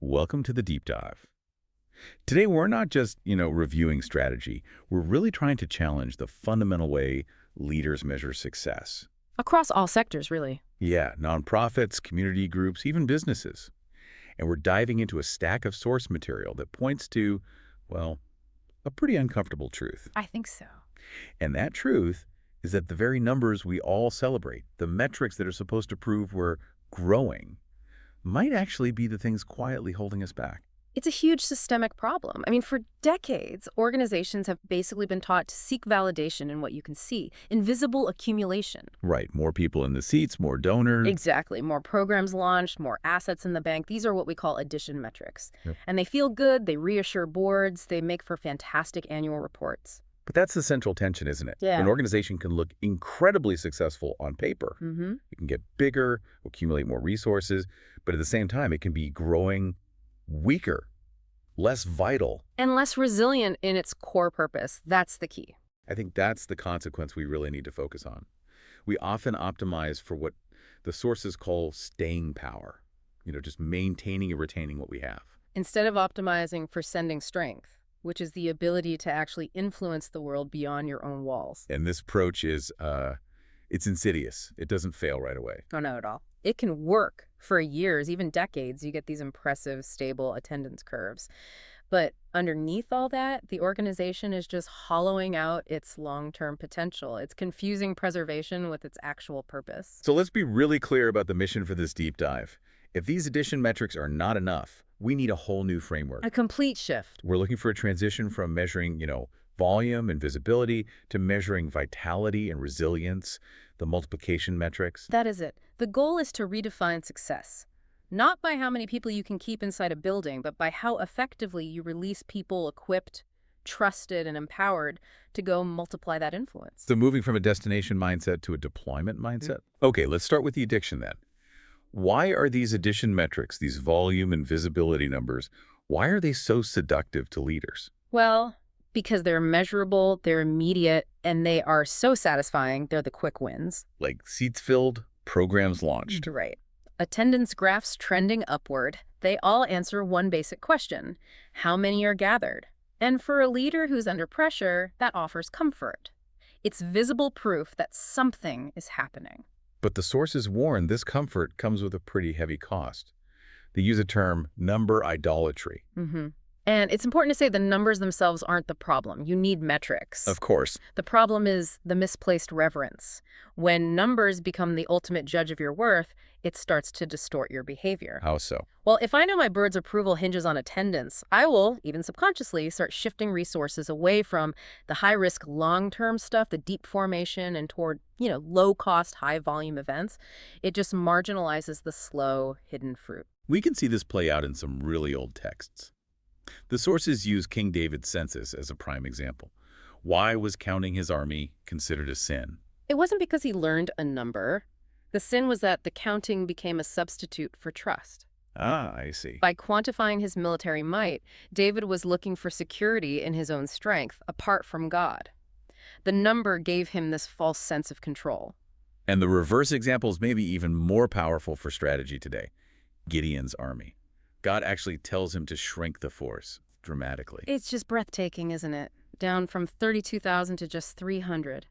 Welcome to the deep dive. Today, we're not just, reviewing strategy. We're really trying to challenge the fundamental way leaders measure success. Across all sectors, really. Yeah, nonprofits, community groups, even businesses. And we're diving into a stack of source material that points to, well, a pretty uncomfortable truth. I think so. And that truth is that the very numbers we all celebrate, the metrics that are supposed to prove we're growing, might actually be the things quietly holding us back. It's a huge systemic problem. I mean, for decades, organizations have basically been taught to seek validation in what you can see, invisible accumulation. Right, more people in the seats, more donors. Exactly. More programs launched, more assets in the bank. These are what we call addition metrics. Yep. And they feel good, they reassure boards, they make for fantastic annual reports. But that's the central tension, isn't it? Yeah. An organization can look incredibly successful on paper. It can get bigger, accumulate more resources, but at the same time, it can be growing weaker, less vital. And less resilient in its core purpose. That's the key. I think that's the consequence we really need to focus on. We often optimize for what the sources call staying power, just maintaining and retaining what we have. Instead of optimizing for sending strength, which is the ability to actually influence the world beyond your own walls. And this approach is, it's insidious. It doesn't fail right away. Oh, not at all. It can work for years, even decades. You get these impressive, stable attendance curves. But underneath all that, the organization is just hollowing out its long-term potential. It's confusing preservation with its actual purpose. So let's be really clear about the mission for this deep dive. If these addition metrics are not enough, we need a whole new framework. A complete shift. We're looking for a transition from measuring, volume and visibility to measuring vitality and resilience, the multiplication metrics. That is it. The goal is to redefine success. Not by how many people you can keep inside a building, but by how effectively you release people equipped, trusted, and empowered to go multiply that influence. So moving from a destination mindset to a deployment mindset? Okay, let's start with the addiction then. Why are these addition metrics, these volume and visibility numbers, why are they so seductive to leaders? Well, because they're measurable, they're immediate, and they are so satisfying, they're the quick wins. Like seats filled, programs launched. Right. Attendance graphs trending upward, they all answer one basic question: how many are gathered? And for a leader who's under pressure, that offers comfort. It's visible proof that something is happening. But the sources warn this comfort comes with a pretty heavy cost. They use a term, number idolatry. And it's important to say the numbers themselves aren't the problem. You need metrics. Of course. The problem is the misplaced reverence. When numbers become the ultimate judge of your worth, it starts to distort your behavior. How so? Well, if I know my bird's approval hinges on attendance, I will, even subconsciously, start shifting resources away from the high-risk long-term stuff, the deep formation, and toward, low-cost, high-volume events. It just marginalizes the slow, hidden fruit. We can see this play out in some really old texts. The sources use King David's census as a prime example. Why was counting his army considered a sin? It wasn't because he learned a number. The sin was that the counting became a substitute for trust. Ah, I see. By quantifying his military might, David was looking for security in his own strength, apart from God. The number gave him this false sense of control. And the reverse example is maybe even more powerful for strategy today. Gideon's army. God actually tells him to shrink the force dramatically. It's just breathtaking, isn't it? Down from 32,000 to just 300.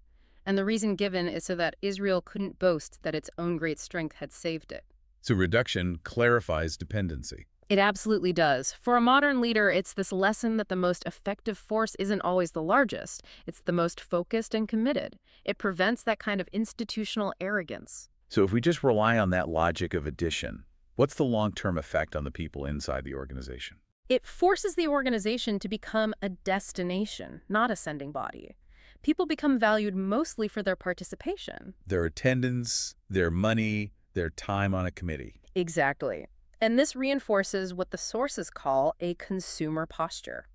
And the reason given is so that Israel couldn't boast that its own great strength had saved it. So reduction clarifies dependency. It absolutely does. For a modern leader, it's this lesson that the most effective force isn't always the largest. It's the most focused and committed. It prevents that kind of institutional arrogance. So if we just rely on that logic of addition, what's the long-term effect on the people inside the organization? It forces the organization to become a destination, not a sending body. People become valued mostly for their participation. Their attendance, their money, their time on a committee. Exactly. And this reinforces what the sources call a consumer posture.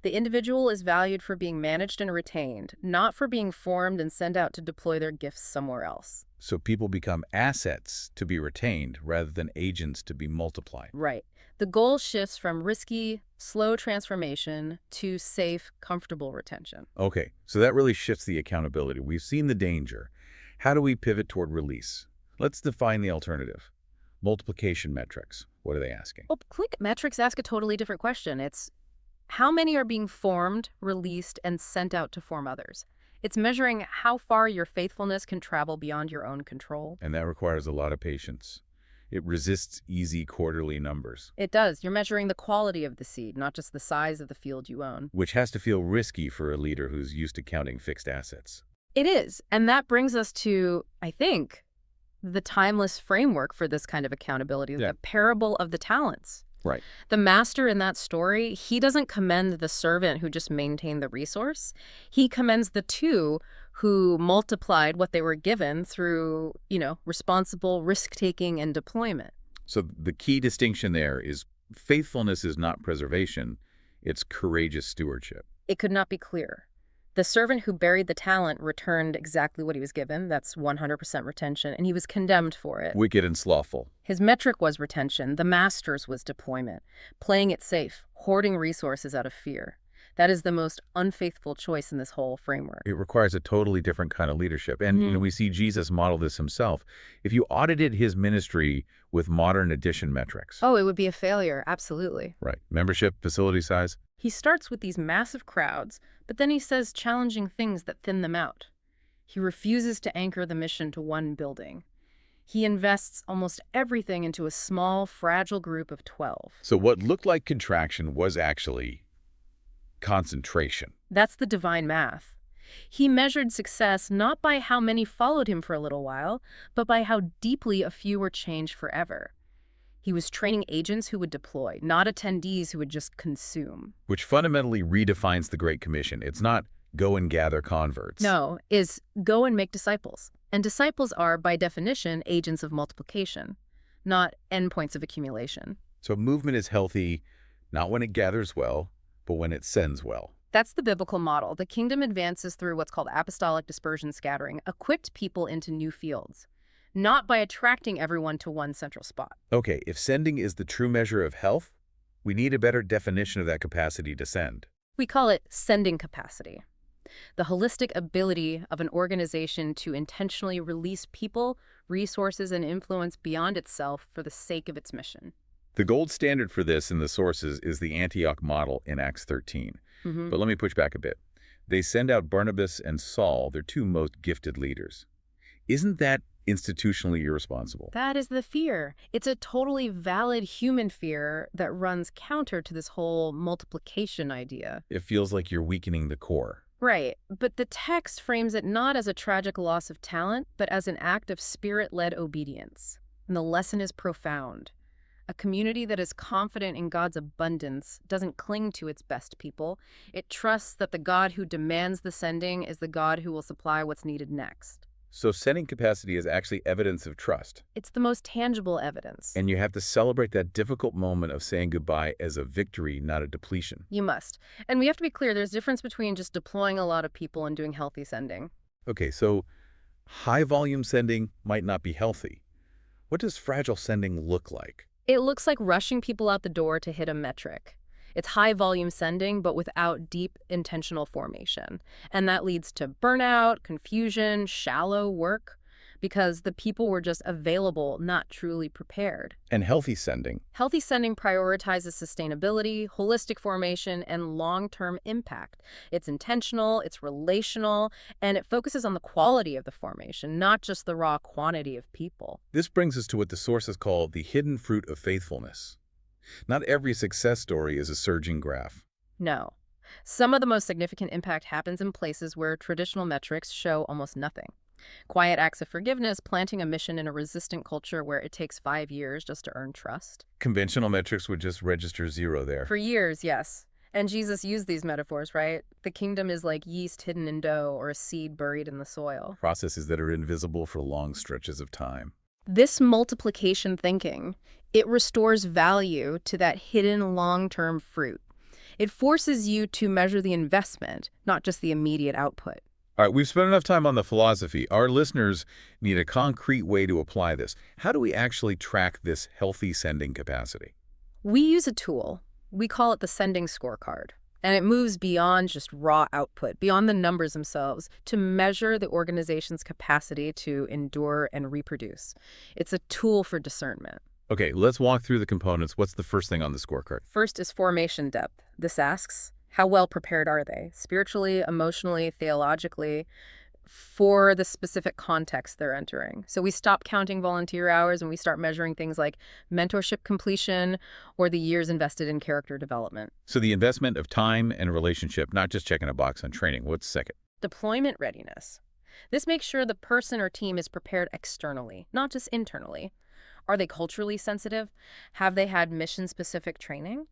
The individual is valued for being managed and retained, not for being formed and sent out to deploy their gifts somewhere else. So people become assets to be retained rather than agents to be multiplied. Right. The goal shifts from risky, slow transformation to safe, comfortable retention. Okay, so that really shifts the accountability. We've seen the danger. How do we pivot toward release? Let's define the alternative. Multiplication metrics. What are they asking? Well, click metrics ask a totally different question. It's how many are being formed, released, and sent out to form others. It's measuring how far your faithfulness can travel beyond your own control. And that requires a lot of patience. It resists easy quarterly numbers, It does. You're measuring the quality of the seed, not just the size of the field you own. which has to feel risky for a leader who's used to counting fixed assets. It is. And that brings us to, I think, the timeless framework for this kind of accountability, Yeah. the parable of the talents. Right. The master in that story, he doesn't commend the servant who just maintained the resource. He commends the two who multiplied what they were given through, responsible risk-taking and deployment. So the key distinction there is faithfulness is not preservation, it's courageous stewardship. It could not be clearer. The servant who buried the talent returned exactly what he was given. That's 100% retention, and he was condemned for it. Wicked and slothful. His metric was retention. The master's was deployment, playing it safe, hoarding resources out of fear. That is the most unfaithful choice in this whole framework. It requires a totally different kind of leadership. And we see Jesus model this himself. If you audited his ministry with modern addition metrics. Oh, it would be a failure. Absolutely. Right. Membership, facility size. He starts with these massive crowds, but then he says challenging things that thin them out. He refuses to anchor the mission to one building. He invests almost everything into a small, fragile group of 12. So what looked like contraction was actually concentration. That's the divine math. He measured success not by how many followed him for a little while, but by how deeply a few were changed forever. He was training agents who would deploy, not attendees who would just consume. Which fundamentally redefines the Great Commission. It's not go and gather converts. No, is go and make disciples. And disciples are, by definition, agents of multiplication, not endpoints of accumulation. So movement is healthy not when it gathers well, but when it sends well. That's the biblical model. The kingdom advances through what's called apostolic dispersion scattering, equipped people into new fields, not by attracting everyone to one central spot. Okay, if sending is the true measure of health, we need a better definition of that capacity to send. We call it sending capacity, the holistic ability of an organization to intentionally release people, resources, and influence beyond itself for the sake of its mission. The gold standard for this in the sources is the Antioch model in Acts 13. But let me push back a bit. They send out Barnabas and Saul, their two most gifted leaders. Isn't that institutionally irresponsible? That is the fear. It's a totally valid human fear that runs counter to this whole multiplication idea. It feels like you're weakening the core. Right, but the text frames it not as a tragic loss of talent, but as an act of spirit-led obedience. And the lesson is profound. A community that is confident in God's abundance doesn't cling to its best people. It trusts that the God who demands the sending is the God who will supply what's needed next. So sending capacity is actually evidence of trust. It's the most tangible evidence. And you have to celebrate that difficult moment of saying goodbye as a victory, not a depletion. You must. And we have to be clear, there's a difference between just deploying a lot of people and doing healthy sending. Okay, so high volume sending might not be healthy. What does fragile sending look like? It looks like rushing people out the door to hit a metric. It's high-volume sending, but without deep, intentional formation. And that leads to burnout, confusion, shallow work, because the people were just available, not truly prepared. And healthy sending. Healthy sending prioritizes sustainability, holistic formation, and long-term impact. It's intentional, it's relational, and it focuses on the quality of the formation, not just the raw quantity of people. This brings us to what the sources call the hidden fruit of faithfulness. Not every success story is a surging graph. No. Some of the most significant impact happens in places where traditional metrics show almost nothing. Quiet acts of forgiveness, planting a mission in a resistant culture where it takes 5 years just to earn trust. Conventional metrics would just register zero there. For years, yes. And Jesus used these metaphors, right? The kingdom is like yeast hidden in dough or a seed buried in the soil. Processes that are invisible for long stretches of time. This multiplication thinking, it restores value to that hidden long-term fruit. It forces you to measure the investment, not just the immediate output. All right, we've spent enough time on the philosophy. Our listeners need a concrete way to apply this. How do we actually track this healthy sending capacity? We use a tool. We call it the sending scorecard. And it moves beyond just raw output, beyond the numbers themselves, to measure the organization's capacity to endure and reproduce. It's a tool for discernment. Okay, let's walk through the components. What's the first thing on the scorecard? First is formation depth. This asks, how well prepared are they, spiritually, emotionally, theologically, for the specific context they're entering? So we stop counting volunteer hours and we start measuring things like mentorship completion or the years invested in character development. So the investment of time and relationship, not just checking a box on training. What's second? Deployment readiness. This makes sure the person or team is prepared externally, not just internally. Are they culturally sensitive? Have they had mission-specific training?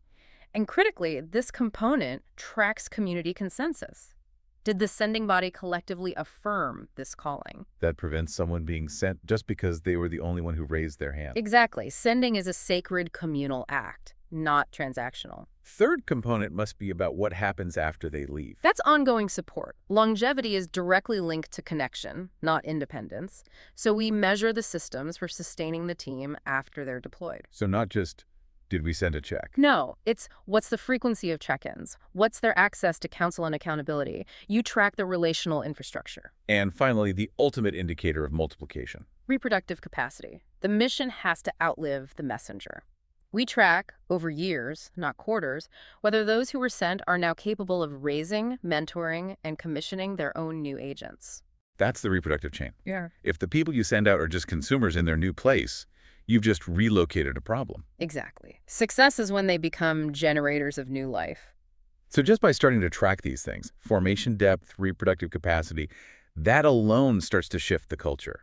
And critically, this component tracks community consensus. Did the sending body collectively affirm this calling? That prevents someone being sent just because they were the only one who raised their hand. Exactly. Sending is a sacred communal act, not transactional. Third component must be about what happens after they leave. That's ongoing support. Longevity is directly linked to connection, not independence. So we measure the systems for sustaining the team after they're deployed. So not just, did we send a check? No, it's what's the frequency of check-ins? What's their access to counsel and accountability? You track the relational infrastructure. And finally, the ultimate indicator of multiplication. Reproductive capacity. The mission has to outlive the messenger. We track, over years, not quarters, whether those who were sent are now capable of raising, mentoring, and commissioning their own new agents. That's the reproductive chain. Yeah. If the people you send out are just consumers in their new place, you've just relocated a problem. Exactly. Success is when they become generators of new life. So just by starting to track these things, formation depth, reproductive capacity, that alone starts to shift the culture.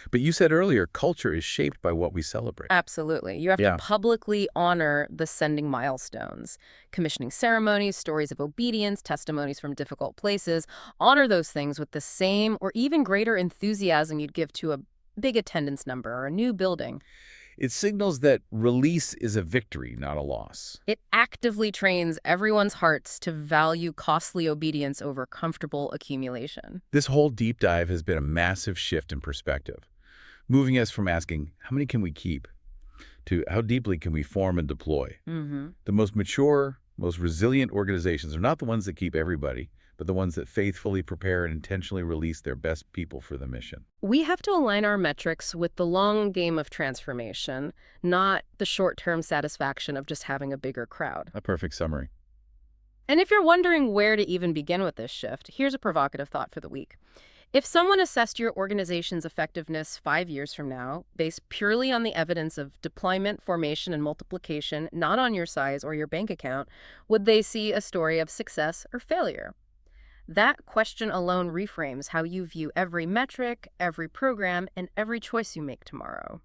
But you said earlier, culture is shaped by what we celebrate. Absolutely. You have Yeah. to publicly honor the sending milestones, commissioning ceremonies, stories of obedience, testimonies from difficult places. Honor those things with the same or even greater enthusiasm you'd give to a big attendance number or a new building. It signals that release is a victory, not a loss. It actively trains everyone's hearts to value costly obedience over comfortable accumulation. This whole deep dive has been a massive shift in perspective, moving us from asking, how many can we keep, to how deeply can we form and deploy. The most mature, most resilient organizations are not the ones that keep everybody, but the ones that faithfully prepare and intentionally release their best people for the mission. We have to align our metrics with the long game of transformation, not the short-term satisfaction of just having a bigger crowd. A perfect summary. And if you're wondering where to even begin with this shift, here's a provocative thought for the week. If someone assessed your organization's effectiveness 5 years from now, based purely on the evidence of deployment, formation, and multiplication, not on your size or your bank account, would they see a story of success or failure? That question alone reframes how you view every metric, every program, and every choice you make tomorrow.